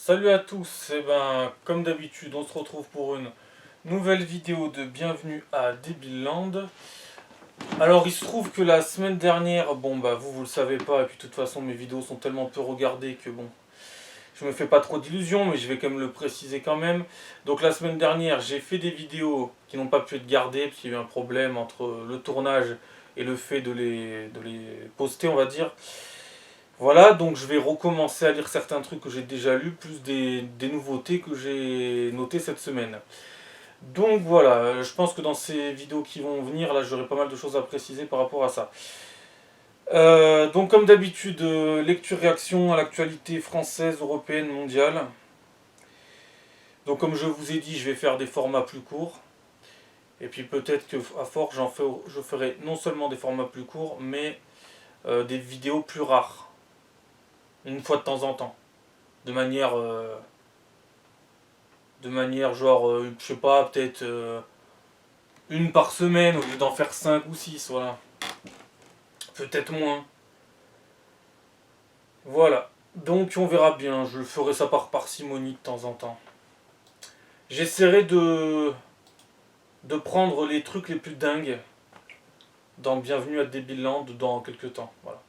Salut à tous, comme d'habitude on se retrouve pour une nouvelle vidéo de bienvenue à Debilland. Alors il se trouve que la semaine dernière, vous le savez pas, et puis de toute façon mes vidéos sont tellement peu regardées que je me fais pas trop d'illusions, mais je vais quand même le préciser quand même. Donc la semaine dernière j'ai fait des vidéos qui n'ont pas pu être gardées, parce qu'il y a eu un problème entre le tournage et le fait de les poster, on va dire. Voilà, donc je vais recommencer à lire certains trucs que j'ai déjà lus, plus des nouveautés que j'ai notées cette semaine. Donc voilà, je pense que dans ces vidéos qui vont venir, là j'aurai pas mal de choses à préciser par rapport à ça. Donc comme d'habitude, lecture-réaction à l'actualité française, européenne, mondiale. Donc comme je vous ai dit, je vais faire des formats plus courts. Et puis peut-être que à force, je ferai non seulement des formats plus courts, mais des vidéos plus rares. Une fois de temps en temps. De manière... genre, je sais pas, peut-être une par semaine au lieu d'en faire 5 ou 6, voilà. Peut-être moins. Voilà. Donc on verra bien, je ferai ça par parcimonie de temps en temps. J'essaierai de prendre les trucs les plus dingues dans Bienvenue à Debilland dans quelques temps. Voilà.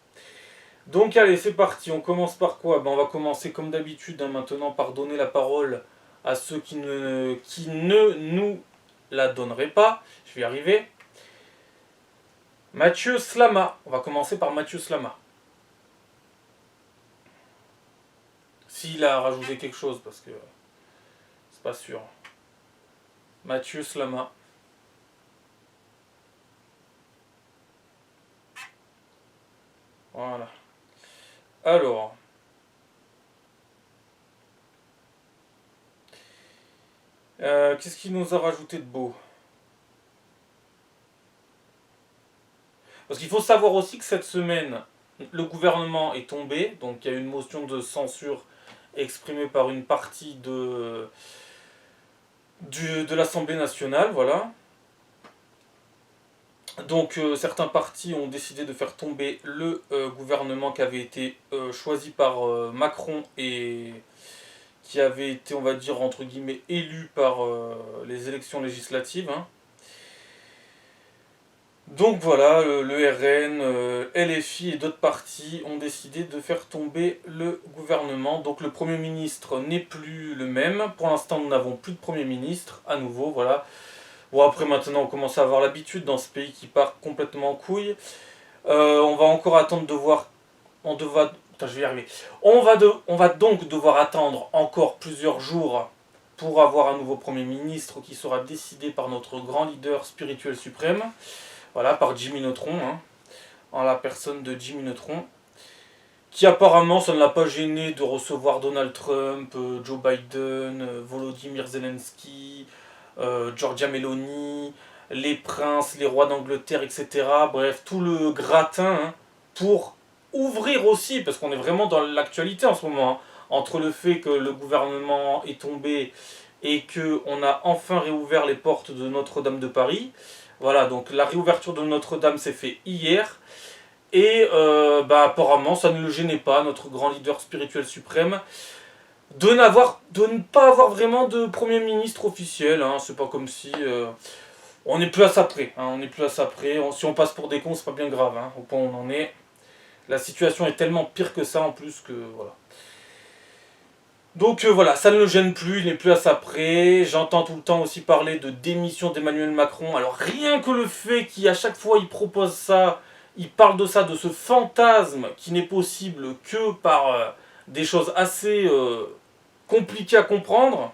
Donc allez, c'est parti, on commence par quoi? On va commencer comme d'habitude maintenant par donner la parole à ceux qui ne nous la donneraient pas. Je vais y arriver. Mathieu Slama. On va commencer par Mathieu Slama. S'il a rajouté quelque chose, parce que c'est pas sûr. Mathieu Slama. Voilà. Alors. Qu'est-ce qu'il nous a rajouté de beau? Parce qu'il faut savoir aussi que cette semaine, le gouvernement est tombé. Donc il y a eu une motion de censure exprimée par une partie de l'Assemblée nationale. Voilà. Donc certains partis ont décidé de faire tomber le gouvernement qui avait été choisi par Macron et qui avait été, on va dire, entre guillemets, élu par les élections législatives. Hein. Donc voilà, le RN, LFI et d'autres partis ont décidé de faire tomber le gouvernement. Donc le Premier ministre n'est plus le même. Pour l'instant, nous n'avons plus de Premier ministre, à nouveau, voilà. Bon, après, maintenant, on commence à avoir l'habitude dans ce pays qui part complètement en couille. On va encore attendre de voir... Putain, je vais y arriver. On va donc devoir attendre encore plusieurs jours pour avoir un nouveau Premier ministre qui sera décidé par notre grand leader spirituel suprême. Voilà, par Jimmy Neutron, hein, en la personne de Jimmy Neutron. Qui apparemment, ça ne l'a pas gêné de recevoir Donald Trump, Joe Biden, Volodymyr Zelensky, Giorgia Meloni, les princes, les rois d'Angleterre, etc. Bref, tout le gratin hein, pour ouvrir aussi, parce qu'on est vraiment dans l'actualité en ce moment, hein, entre le fait que le gouvernement est tombé et qu'on a enfin réouvert les portes de Notre-Dame de Paris. Voilà, donc la réouverture de Notre-Dame s'est fait hier. Et apparemment, ça ne le gênait pas, notre grand leader spirituel suprême, de ne pas avoir vraiment de Premier ministre officiel. Hein. C'est pas comme si... on n'est plus à ça près. Hein. On n'est plus à ça près. Si on passe pour des cons, c'est pas bien grave. Hein. Au point où on en est. La situation est tellement pire que ça en plus que... Voilà. Donc voilà, ça ne le gêne plus, il n'est plus à ça près. J'entends tout le temps aussi parler de démission d'Emmanuel Macron. Alors rien que le fait qu'à chaque fois il propose ça, il parle de ça, de ce fantasme qui n'est possible que par des choses assez compliquées à comprendre,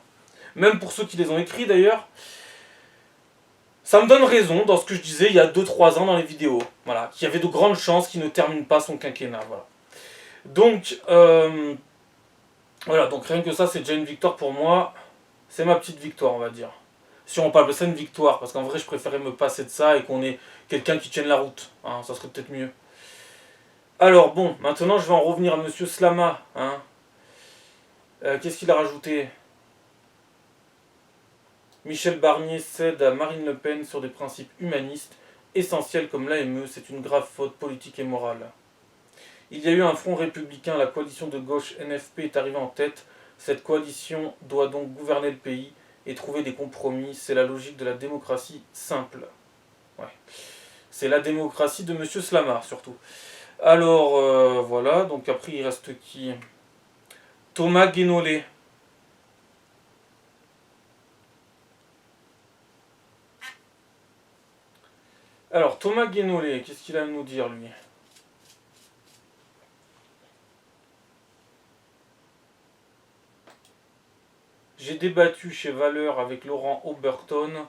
même pour ceux qui les ont écrits d'ailleurs, ça me donne raison dans ce que je disais il y a 2-3 ans dans les vidéos. Voilà, qu'il y avait de grandes chances qu'il ne termine pas son quinquennat. Voilà. Donc... voilà, donc rien que ça, c'est déjà une victoire pour moi. C'est ma petite victoire, on va dire. Si on peut appeler ça une victoire, parce qu'en vrai, je préférais me passer de ça et qu'on ait quelqu'un qui tienne la route. Hein, ça serait peut-être mieux. Alors, bon, maintenant, je vais en revenir à Monsieur Slama. Hein. Qu'est-ce qu'il a rajouté? Michel Barnier cède à Marine Le Pen sur des principes humanistes essentiels comme l'AME. C'est une grave faute politique et morale. Il y a eu un front républicain, la coalition de gauche NFP est arrivée en tête. Cette coalition doit donc gouverner le pays et trouver des compromis. C'est la logique de la démocratie simple. Ouais. C'est la démocratie de Monsieur Slamar, surtout. Alors, voilà. Donc après, il reste qui? Thomas Guénolé. Alors, Thomas Guénolé, qu'est-ce qu'il a à nous dire, lui? J'ai débattu chez Valeur avec Laurent Oberton,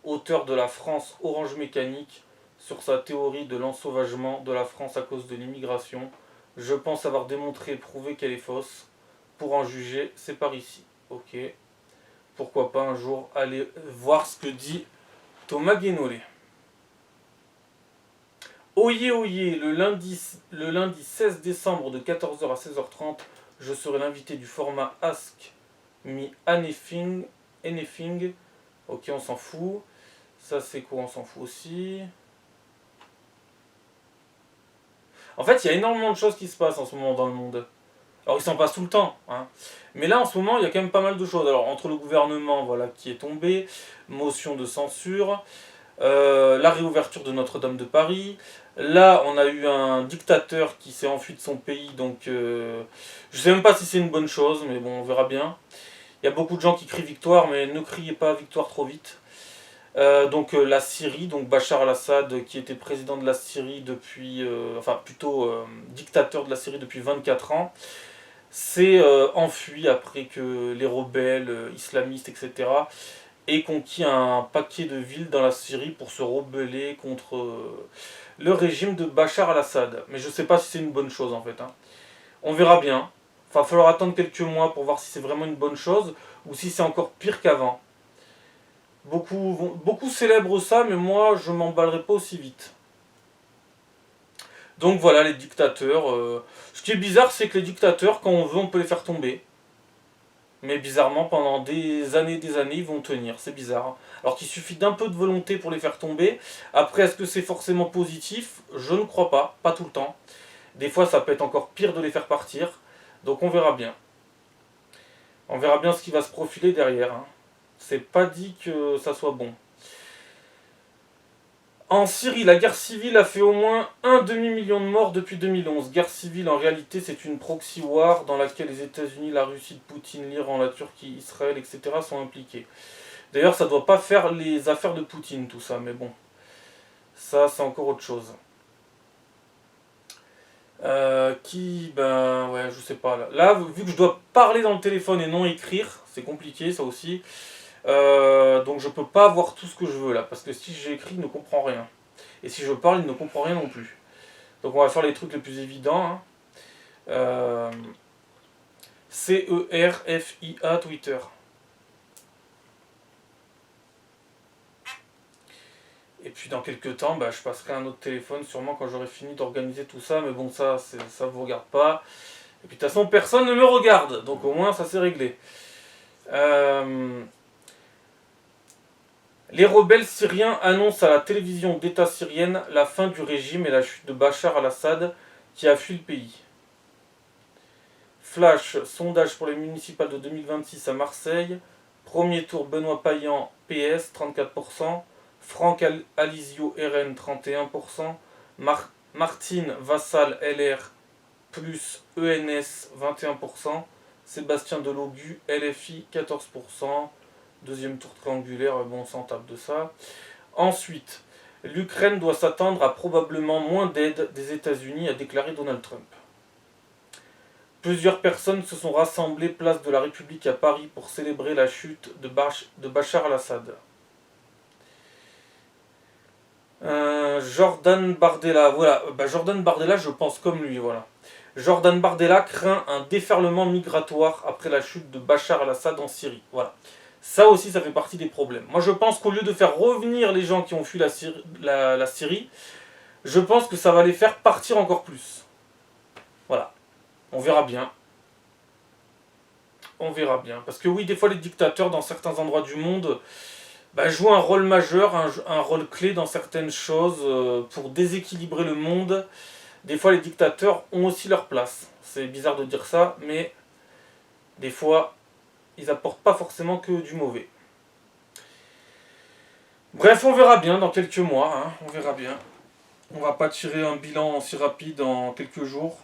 auteur de La France Orange Mécanique, sur sa théorie de l'ensauvagement de la France à cause de l'immigration. Je pense avoir démontré et prouvé qu'elle est fausse. Pour en juger, c'est par ici. Ok. Pourquoi pas un jour aller voir ce que dit Thomas Guénolé. Oyez, oyez, le lundi 16 décembre de 14h à 16h30, je serai l'invité du format Ask Me Anything. Ok, on s'en fout. Ça, c'est quoi? On s'en fout aussi. En fait, il y a énormément de choses qui se passent en ce moment dans le monde. Alors, il s'en passe tout le temps, hein. Mais là, en ce moment, il y a quand même pas mal de choses. Alors, entre le gouvernement, voilà, qui est tombé, motion de censure, la réouverture de Notre-Dame de Paris. Là, on a eu un dictateur qui s'est enfui de son pays, donc je sais même pas si c'est une bonne chose, mais bon, on verra bien. Il y a beaucoup de gens qui crient victoire, mais ne criez pas victoire trop vite. Donc la Syrie, donc Bachar al-Assad, qui était président de la Syrie depuis, enfin plutôt dictateur de la Syrie depuis 24 ans, s'est enfui après que les rebelles islamistes, etc., aient conquis un paquet de villes dans la Syrie pour se rebeller contre le régime de Bachar al-Assad. Mais je ne sais pas si c'est une bonne chose en fait, hein. On verra bien. Il va falloir attendre quelques mois pour voir si c'est vraiment une bonne chose ou si c'est encore pire qu'avant. Beaucoup célèbrent ça, mais moi je m'emballerai pas aussi vite. Donc voilà, les dictateurs. Ce qui est bizarre, c'est que les dictateurs, quand on veut, on peut les faire tomber. Mais bizarrement, pendant des années, ils vont tenir. C'est bizarre. Alors qu'il suffit d'un peu de volonté pour les faire tomber. Après, est-ce que c'est forcément positif? Je ne crois pas. Pas tout le temps. Des fois, ça peut être encore pire de les faire partir. Donc on verra bien. On verra bien ce qui va se profiler derrière, hein. C'est pas dit que ça soit bon. En Syrie, la guerre civile a fait au moins un demi-million de morts depuis 2011. Guerre civile, en réalité, c'est une proxy war dans laquelle les États-Unis, la Russie de Poutine, l'Iran, la Turquie, Israël, etc. sont impliqués. D'ailleurs, ça ne doit pas faire les affaires de Poutine, tout ça, mais bon. Ça, c'est encore autre chose. Ben, ouais, je sais pas. Là, vu que je dois parler dans le téléphone et non écrire, c'est compliqué, ça aussi. Donc je peux pas voir tout ce que je veux là, parce que si j'écris, il ne comprend rien. Et si je parle, il ne comprend rien non plus. Donc on va faire les trucs les plus évidents, hein. CERFIA Twitter. Et puis dans quelques temps, bah, je passerai un autre téléphone, sûrement quand j'aurai fini d'organiser tout ça, mais bon, ça vous regarde pas. Et puis de toute façon, personne ne me regarde, donc au moins ça c'est réglé. Les rebelles syriens annoncent à la télévision d'État syrienne la fin du régime et la chute de Bachar al-Assad qui a fui le pays. Flash, sondage pour les municipales de 2026 à Marseille. Premier tour Benoît Payan, PS, 34%. Franck Alizio, RN, 31%. Martine Vassal, LR, plus ENS, 21%. Sébastien Delogu, LFI, 14%. Deuxième tour triangulaire, bon, on s'en tape de ça. Ensuite, l'Ukraine doit s'attendre à probablement moins d'aide des États-Unis, a déclaré Donald Trump. Plusieurs personnes se sont rassemblées place de la République à Paris pour célébrer la chute de Bachar al-Assad. Jordan Bardella, voilà, Jordan Bardella, je pense comme lui, voilà. Jordan Bardella craint un déferlement migratoire après la chute de Bachar al-Assad en Syrie, voilà. Ça aussi, ça fait partie des problèmes. Moi, je pense qu'au lieu de faire revenir les gens qui ont fui la Syrie, je pense que ça va les faire partir encore plus. Voilà. On verra bien. On verra bien. Parce que oui, des fois, les dictateurs, dans certains endroits du monde, jouent un rôle majeur, un rôle clé dans certaines choses pour déséquilibrer le monde. Des fois, les dictateurs ont aussi leur place. C'est bizarre de dire ça, mais des fois, ils apportent pas forcément que du mauvais. Bref, on verra bien dans quelques mois, hein, on verra bien. On va pas tirer un bilan si rapide en quelques jours,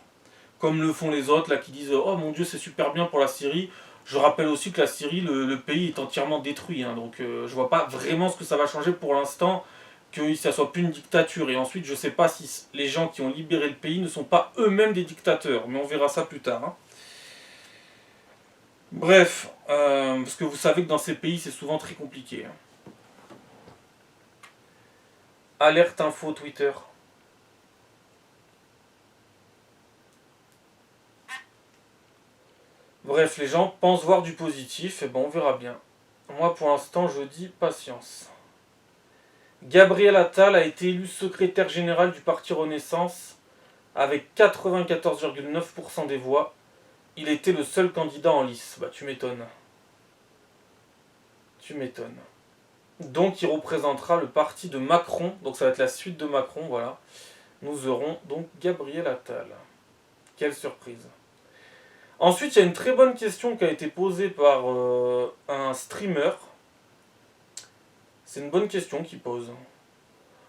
comme le font les autres là qui disent oh mon Dieu c'est super bien pour la Syrie. Je rappelle aussi que la Syrie, le pays est entièrement détruit, hein, donc je vois pas vraiment ce que ça va changer pour l'instant, que ça soit plus une dictature. Et ensuite, je sais pas si les gens qui ont libéré le pays ne sont pas eux-mêmes des dictateurs, mais on verra ça plus tard. Hein. Bref, parce que vous savez que dans ces pays c'est souvent très compliqué. Hein. Alerte info Twitter. Bref, les gens pensent voir du positif, et bon, on verra bien. Moi, pour l'instant, je dis patience. Gabriel Attal a été élu secrétaire général du parti Renaissance avec 94,9% des voix. Il était le seul candidat en lice. Bah, tu m'étonnes. Tu m'étonnes. Donc, il représentera le parti de Macron. Donc, ça va être la suite de Macron, voilà. Nous aurons donc Gabriel Attal. Quelle surprise. Ensuite, il y a une très bonne question qui a été posée par un streamer. C'est une bonne question qu'il pose.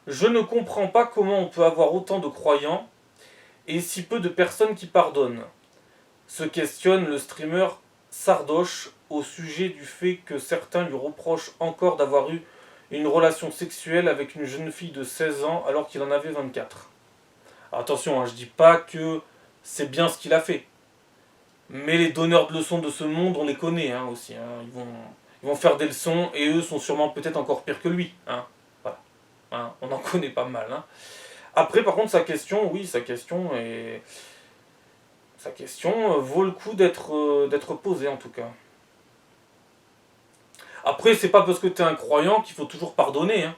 Je ne comprends pas comment on peut avoir autant de croyants et si peu de personnes qui pardonnent. Se questionne le streamer Sardoche au sujet du fait que certains lui reprochent encore d'avoir eu une relation sexuelle avec une jeune fille de 16 ans alors qu'il en avait 24. Alors attention, hein, je dis pas que c'est bien ce qu'il a fait. Mais les donneurs de leçons de ce monde, on les connaît hein, aussi. Hein. Ils vont faire des leçons et eux sont sûrement peut-être encore pires que lui. Hein. Voilà. Hein, on en connaît pas mal. Hein. Après, par contre, sa question vaut le coup d'être posée en tout cas. Après, c'est pas parce que t'es un croyant qu'il faut toujours pardonner. Hein.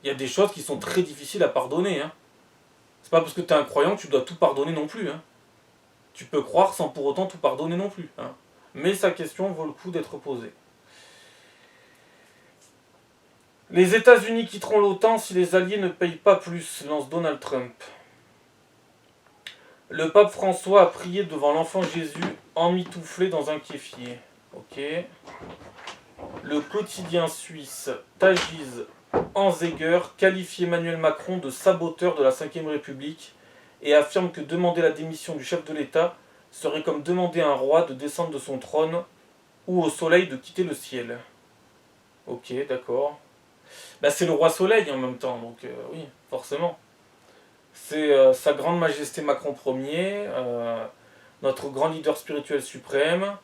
Il y a des choses qui sont très difficiles à pardonner. Hein. C'est pas parce que t'es un croyant que tu dois tout pardonner non plus. Hein. Tu peux croire sans pour autant tout pardonner non plus. Hein. Mais sa question vaut le coup d'être posée. Les États-Unis quitteront l'OTAN si les alliés ne payent pas plus, lance Donald Trump. Le pape François a prié devant l'enfant Jésus emmitouflé dans un kéfier. Ok. Le quotidien suisse Tagiz Anzeiger qualifie Emmanuel Macron de saboteur de la Ve République et affirme que demander la démission du chef de l'État serait comme demander à un roi de descendre de son trône ou au soleil de quitter le ciel. Ok, d'accord. Bah, c'est le roi soleil en même temps, donc oui, forcément. C'est sa grande majesté Macron Ier, notre grand leader spirituel suprême.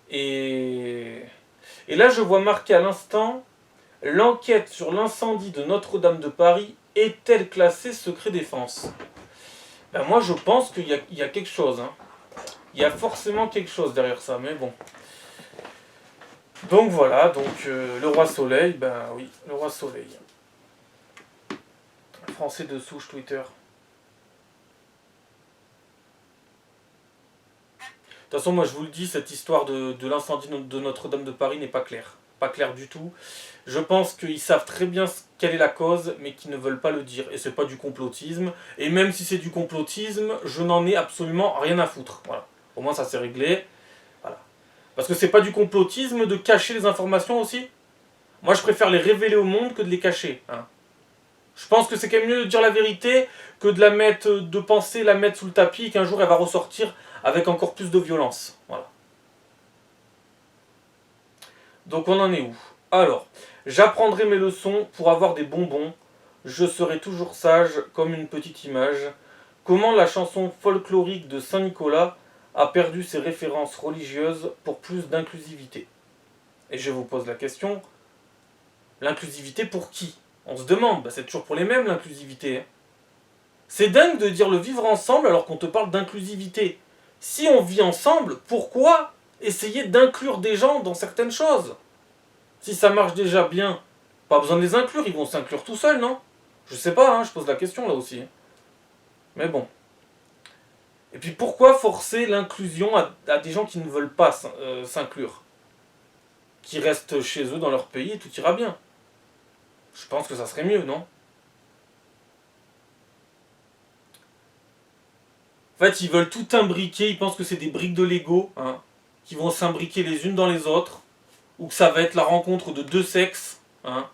Et là, je vois marqué à l'instant, l'enquête sur l'incendie de Notre-Dame de Paris est-elle classée secret défense? Ben moi, je pense qu'il y a quelque chose. Hein. Il y a forcément quelque chose derrière ça, mais bon. Donc voilà, donc le roi soleil, ben oui, le roi soleil. Français de souche Twitter. De toute façon, moi je vous le dis, cette histoire de l'incendie de Notre-Dame de Paris n'est pas claire. Pas claire du tout. Je pense qu'ils savent très bien quelle est la cause, mais qu'ils ne veulent pas le dire. Et c'est pas du complotisme. Et même si c'est du complotisme, je n'en ai absolument rien à foutre. Voilà. Au moins ça s'est réglé. Voilà. Parce que c'est pas du complotisme de cacher les informations aussi. Moi je préfère les révéler au monde que de les cacher. Hein. Je pense que c'est quand même mieux de dire la vérité que de penser la mettre sous le tapis et qu'un jour elle va ressortir avec encore plus de violence. Voilà. Donc on en est où? Alors, j'apprendrai mes leçons pour avoir des bonbons. Je serai toujours sage comme une petite image. Comment la chanson folklorique de Saint-Nicolas a perdu ses références religieuses pour plus d'inclusivité? Et je vous pose la question, l'inclusivité pour qui? On se demande, c'est toujours pour les mêmes l'inclusivité. Hein. C'est dingue de dire le vivre ensemble alors qu'on te parle d'inclusivité. Si on vit ensemble, pourquoi essayer d'inclure des gens dans certaines choses? Si ça marche déjà bien, pas besoin de les inclure, ils vont s'inclure tout seuls, non? Je sais pas, hein, je pose la question là aussi. Mais bon. Et puis pourquoi forcer l'inclusion à des gens qui ne veulent pas s'inclure? Qui restent chez eux dans leur pays et tout ira bien. Je pense que ça serait mieux, non? En fait, ils veulent tout imbriquer, ils pensent que c'est des briques de Lego, hein, qui vont s'imbriquer les unes dans les autres, ou que ça va être la rencontre de deux sexes, hein,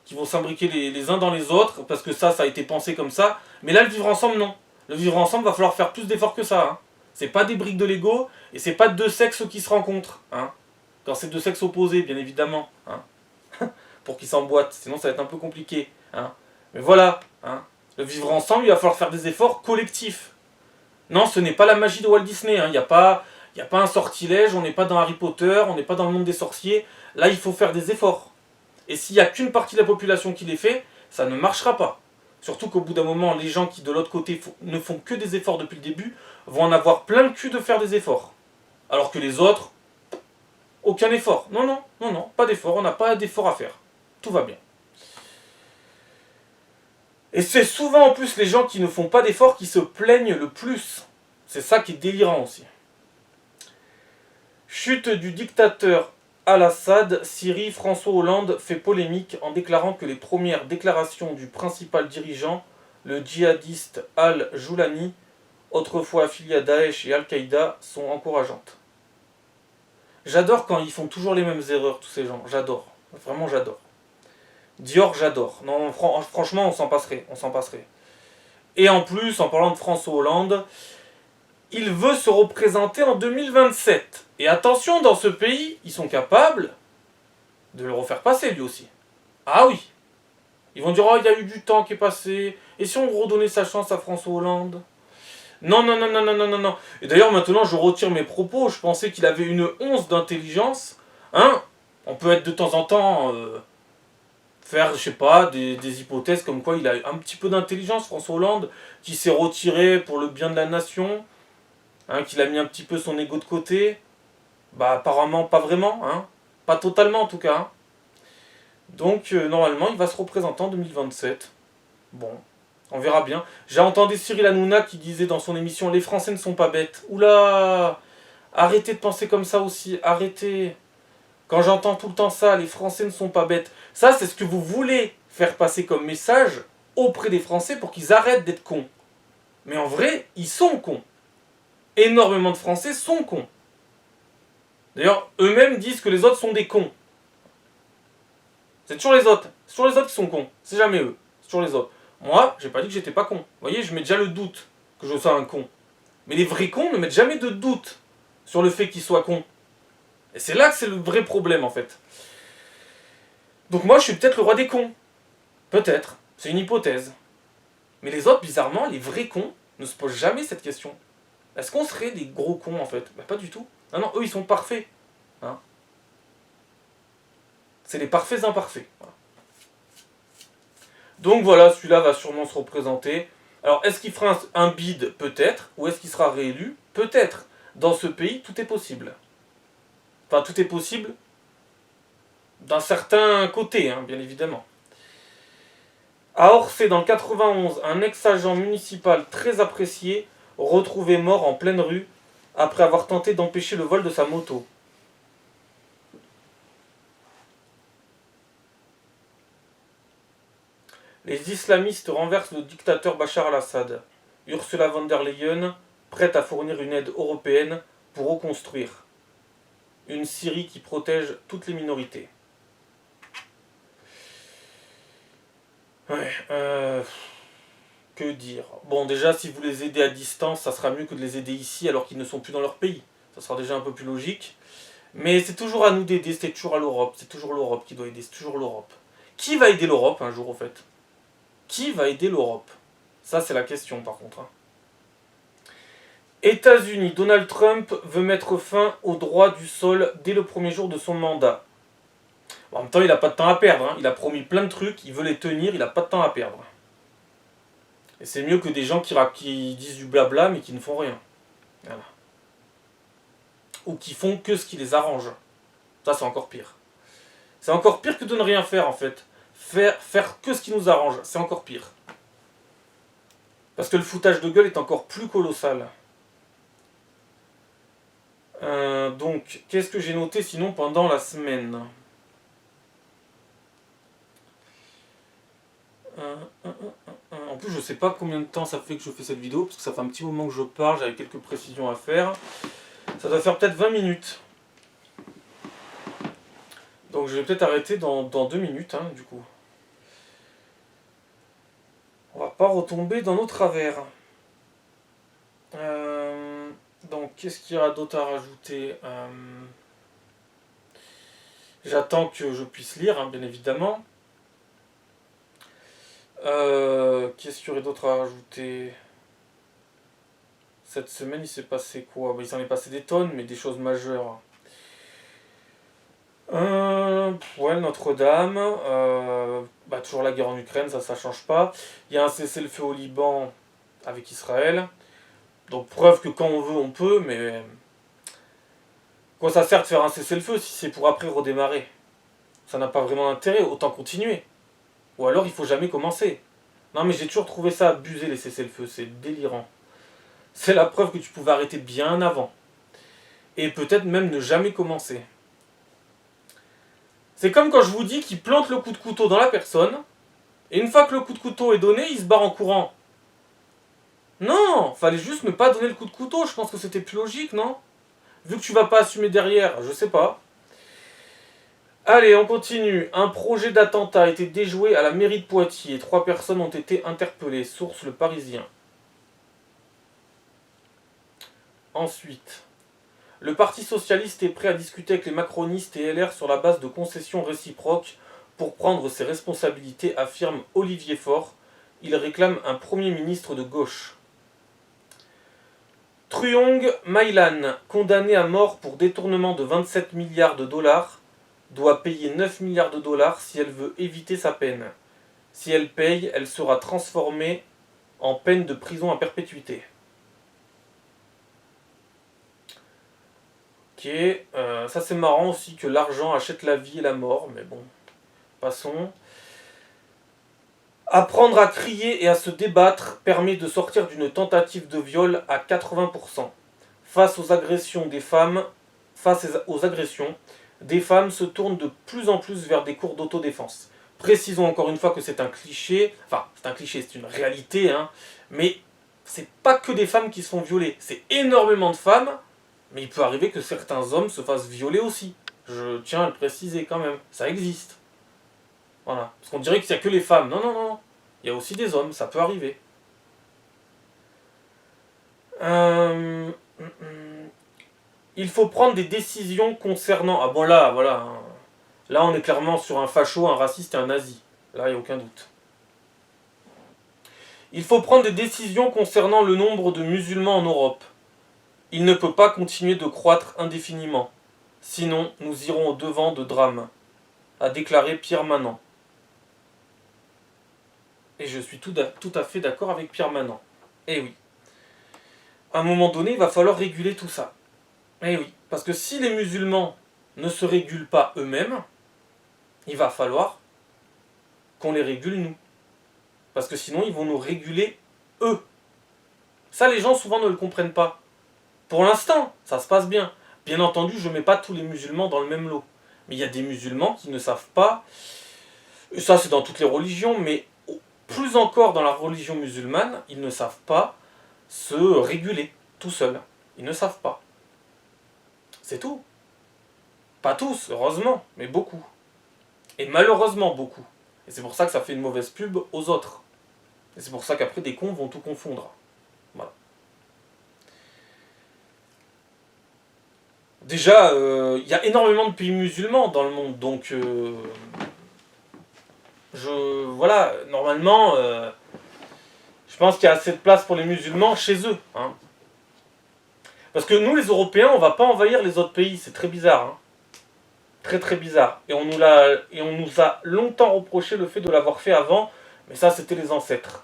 qui vont s'imbriquer les uns dans les autres, parce que ça a été pensé comme ça. Mais là, le vivre ensemble, non. Le vivre ensemble, va falloir faire plus d'efforts que ça. Hein. C'est pas des briques de Lego, et c'est pas deux sexes qui se rencontrent. Hein. Quand c'est deux sexes opposés, bien évidemment. Hein. Pour qu'ils s'emboîtent, sinon ça va être un peu compliqué. Hein. Mais voilà, hein. Le vivre ensemble, il va falloir faire des efforts collectifs. Non, ce n'est pas la magie de Walt Disney. Hein. Il n'y a pas un sortilège, on n'est pas dans Harry Potter, on n'est pas dans le monde des sorciers. Là, il faut faire des efforts. Et s'il n'y a qu'une partie de la population qui les fait, ça ne marchera pas. Surtout qu'au bout d'un moment, les gens qui de l'autre côté ne font que des efforts depuis le début vont en avoir plein le cul de faire des efforts. Alors que les autres, aucun effort. Non, non, non, non, pas d'effort, on n'a pas d'effort à faire. Tout va bien. Et c'est souvent en plus les gens qui ne font pas d'efforts qui se plaignent le plus. C'est ça qui est délirant aussi. Chute du dictateur Al-Assad, Syrie, François Hollande fait polémique en déclarant que les premières déclarations du principal dirigeant, le djihadiste Al-Joulani, autrefois affilié à Daesh et Al-Qaïda, sont encourageantes. J'adore quand ils font toujours les mêmes erreurs, tous ces gens. J'adore. Vraiment, j'adore. Dior, j'adore. Non, franchement, on s'en passerait. On s'en passerait. Et en plus, en parlant de François Hollande, il veut se représenter en 2027. Et attention, dans ce pays, ils sont capables de le refaire passer, lui aussi. Ah oui. Ils vont dire, oh, il y a eu du temps qui est passé. Et si on redonnait sa chance à François Hollande? Non, non, non, non, non, non, non, non. Et d'ailleurs, maintenant, je retire mes propos. Je pensais qu'il avait une once d'intelligence. Hein? On peut être de temps en temps... faire, je sais pas, des hypothèses comme quoi il a un petit peu d'intelligence, François Hollande, qui s'est retiré pour le bien de la nation, hein, qu'il a mis un petit peu son ego de côté. Bah apparemment pas vraiment, hein, pas totalement en tout cas. Hein. Donc normalement il va se représenter en 2027. Bon, on verra bien. J'ai entendu Cyril Hanouna qui disait dans son émission « Les Français ne sont pas bêtes ». Oula, arrêtez de penser comme ça aussi, arrêtez. Quand j'entends tout le temps ça, les Français ne sont pas bêtes. Ça, c'est ce que vous voulez faire passer comme message auprès des Français pour qu'ils arrêtent d'être cons. Mais en vrai, ils sont cons. Énormément de Français sont cons. D'ailleurs, eux-mêmes disent que les autres sont des cons. C'est toujours les autres. C'est toujours les autres qui sont cons. C'est jamais eux. C'est toujours les autres. Moi, j'ai pas dit que j'étais pas con. Vous voyez, je mets déjà le doute que je sois un con. Mais les vrais cons ne mettent jamais de doute sur le fait qu'ils soient cons. Et c'est là que c'est le vrai problème en fait. Donc moi je suis peut-être le roi des cons. Peut-être. C'est une hypothèse. Mais les autres, bizarrement, les vrais cons, ne se posent jamais cette question. Est-ce qu'on serait des gros cons en fait? Bah pas du tout. Non, non, eux ils sont parfaits. Hein, c'est les parfaits imparfaits. Voilà. Donc voilà, celui-là va sûrement se représenter. Alors est-ce qu'il fera un bid? Peut-être. Ou est-ce qu'il sera réélu? Peut-être. Dans ce pays, tout est possible. Enfin, tout est possible d'un certain côté, hein, bien évidemment. À Orsay, dans le 91, un ex-agent municipal très apprécié, retrouvé mort en pleine rue, après avoir tenté d'empêcher le vol de sa moto. Les islamistes renversent le dictateur Bachar al-Assad. Ursula von der Leyen, prête à fournir une aide européenne pour reconstruire. Une Syrie qui protège toutes les minorités. Ouais, que dire? Bon, déjà, si vous les aidez à distance, ça sera mieux que de les aider ici alors qu'ils ne sont plus dans leur pays. Ça sera déjà un peu plus logique. Mais c'est toujours à nous d'aider, c'est toujours à l'Europe. C'est toujours l'Europe qui doit aider, c'est toujours l'Europe. Qui va aider l'Europe un jour, au fait? Qui va aider l'Europe? Ça, c'est la question, par contre. Hein. États-Unis, Donald Trump veut mettre fin au droit du sol dès le premier jour de son mandat. Bon, en même temps, il n'a pas de temps à perdre. Hein. Il a promis plein de trucs, il veut les tenir, il n'a pas de temps à perdre. Et c'est mieux que des gens qui disent du blabla mais qui ne font rien. Voilà. Ou qui font que ce qui les arrange. Ça, c'est encore pire. C'est encore pire que de ne rien faire, en fait. Faire que ce qui nous arrange, c'est encore pire. Parce que le foutage de gueule est encore plus colossal. Donc, qu'est-ce que j'ai noté sinon pendant la semaine? En plus, je sais pas combien de temps ça fait que je fais cette vidéo, parce que ça fait un petit moment que je parle, j'avais quelques précisions à faire. Ça doit faire peut-être 20 minutes. Donc je vais peut-être arrêter dans 2 minutes, hein, du coup. On va pas retomber dans nos travers. Donc, qu'est-ce qu'il y a d'autre à rajouter? J'attends que je puisse lire, hein, bien évidemment. Qu'est-ce qu'il y aurait d'autre à rajouter? Cette semaine, il s'est passé quoi? Il s'en est passé des tonnes, mais des choses majeures. Ouais, Notre-Dame. Toujours la guerre en Ukraine, ça change pas. Il y a un cessez-le-feu au Liban avec Israël. Donc, preuve que quand on veut, on peut, mais quoi ça sert de faire un cessez-le-feu si c'est pour après redémarrer? Ça n'a pas vraiment d'intérêt, autant continuer. Ou alors il faut jamais commencer. Non mais j'ai toujours trouvé ça abusé les cessez-le-feu, c'est délirant. C'est la preuve que tu pouvais arrêter bien avant. Et peut-être même ne jamais commencer. C'est comme quand je vous dis qu'il plante le coup de couteau dans la personne, et une fois que le coup de couteau est donné, il se barre en courant. Non, fallait juste ne pas donner le coup de couteau, je pense que c'était plus logique, non? Vu que tu vas pas assumer derrière, je sais pas. Allez, on continue. Un projet d'attentat a été déjoué à la mairie de Poitiers. 3 personnes ont été interpellées. Source Le Parisien. Ensuite, le Parti Socialiste est prêt à discuter avec les macronistes et LR sur la base de concessions réciproques pour prendre ses responsabilités, affirme Olivier Faure. Il réclame un Premier ministre de gauche. Truong Mailan, condamné à mort pour détournement de 27 milliards de dollars, doit payer 9 milliards de dollars si elle veut éviter sa peine. Si elle paye, elle sera transformée en peine de prison à perpétuité. Ok, ça c'est marrant aussi que l'argent achète la vie et la mort, mais bon, passons. Apprendre à crier et à se débattre permet de sortir d'une tentative de viol à 80%. Face aux agressions, des femmes se tournent de plus en plus vers des cours d'autodéfense. Précisons encore une fois que c'est un cliché, c'est une réalité, hein, mais c'est pas que des femmes qui se font violer, c'est énormément de femmes, mais il peut arriver que certains hommes se fassent violer aussi. Je tiens à le préciser quand même, ça existe. Voilà. Parce qu'on dirait qu'il n'y a que les femmes. Non, non, non. Il y a aussi des hommes, ça peut arriver. Il faut prendre des décisions concernant... Ah bon là, voilà. Hein. Là on est clairement sur un facho, un raciste et un nazi. Là il n'y a aucun doute. Il faut prendre des décisions concernant le nombre de musulmans en Europe. Il ne peut pas continuer de croître indéfiniment. Sinon, nous irons au devant de drames, a déclaré Pierre Manant. Et je suis tout à fait d'accord avec Pierre Manant. Eh oui. À un moment donné, il va falloir réguler tout ça. Eh oui. Parce que si les musulmans ne se régulent pas eux-mêmes, il va falloir qu'on les régule nous. Parce que sinon, ils vont nous réguler eux. Ça, les gens souvent ne le comprennent pas. Pour l'instant, ça se passe bien. Bien entendu, je ne mets pas tous les musulmans dans le même lot. Mais il y a des musulmans qui ne savent pas, et ça c'est dans toutes les religions, mais plus encore dans la religion musulmane, ils ne savent pas se réguler tout seuls. Ils ne savent pas. C'est tout. Pas tous, heureusement, mais beaucoup. Et malheureusement beaucoup. Et c'est pour ça que ça fait une mauvaise pub aux autres. Et c'est pour ça qu'après des cons vont tout confondre. Voilà. Déjà, il y a énormément de pays musulmans dans le monde, donc voilà, normalement, je pense qu'il y a assez de place pour les musulmans chez eux. Hein. Parce que nous, les Européens, on va pas envahir les autres pays, c'est très bizarre. Hein. Très très bizarre. Et on nous a longtemps reproché le fait de l'avoir fait avant, mais ça, c'était les ancêtres.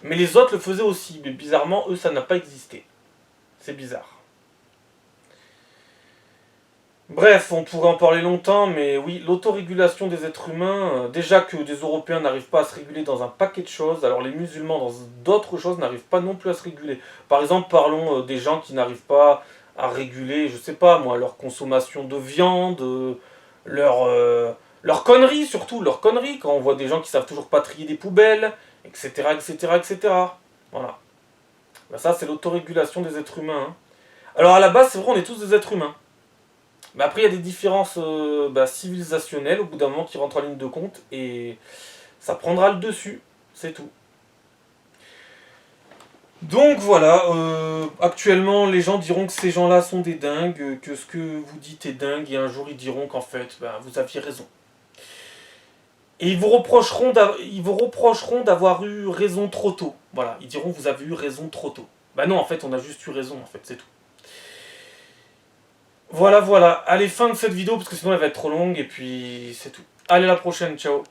Mais les autres le faisaient aussi, mais bizarrement, eux, ça n'a pas existé. C'est bizarre. Bref, on pourrait en parler longtemps, mais oui, l'autorégulation des êtres humains, déjà que des Européens n'arrivent pas à se réguler dans un paquet de choses, alors les musulmans dans d'autres choses n'arrivent pas non plus à se réguler. Par exemple, parlons des gens qui n'arrivent pas à réguler, je sais pas moi, leur consommation de viande, leur conneries surtout, leur conneries, quand on voit des gens qui savent toujours pas trier des poubelles, etc., etc., etc. Voilà. Ben ça, c'est l'autorégulation des êtres humains. Hein. Alors à la base, c'est vrai, on est tous des êtres humains. Mais après, il y a des différences civilisationnelles au bout d'un moment qui rentrent en ligne de compte et ça prendra le dessus, c'est tout. Donc voilà, actuellement les gens diront que ces gens-là sont des dingues, que ce que vous dites est dingue, et un jour ils diront qu'en fait, vous aviez raison. Et ils vous reprocheront d'avoir eu raison trop tôt. Voilà, ils diront vous avez eu raison trop tôt. Bah non, en fait, on a juste eu raison, en fait, c'est tout. Voilà, voilà. Allez, fin de cette vidéo, parce que sinon elle va être trop longue, et puis c'est tout. Allez, à la prochaine, ciao.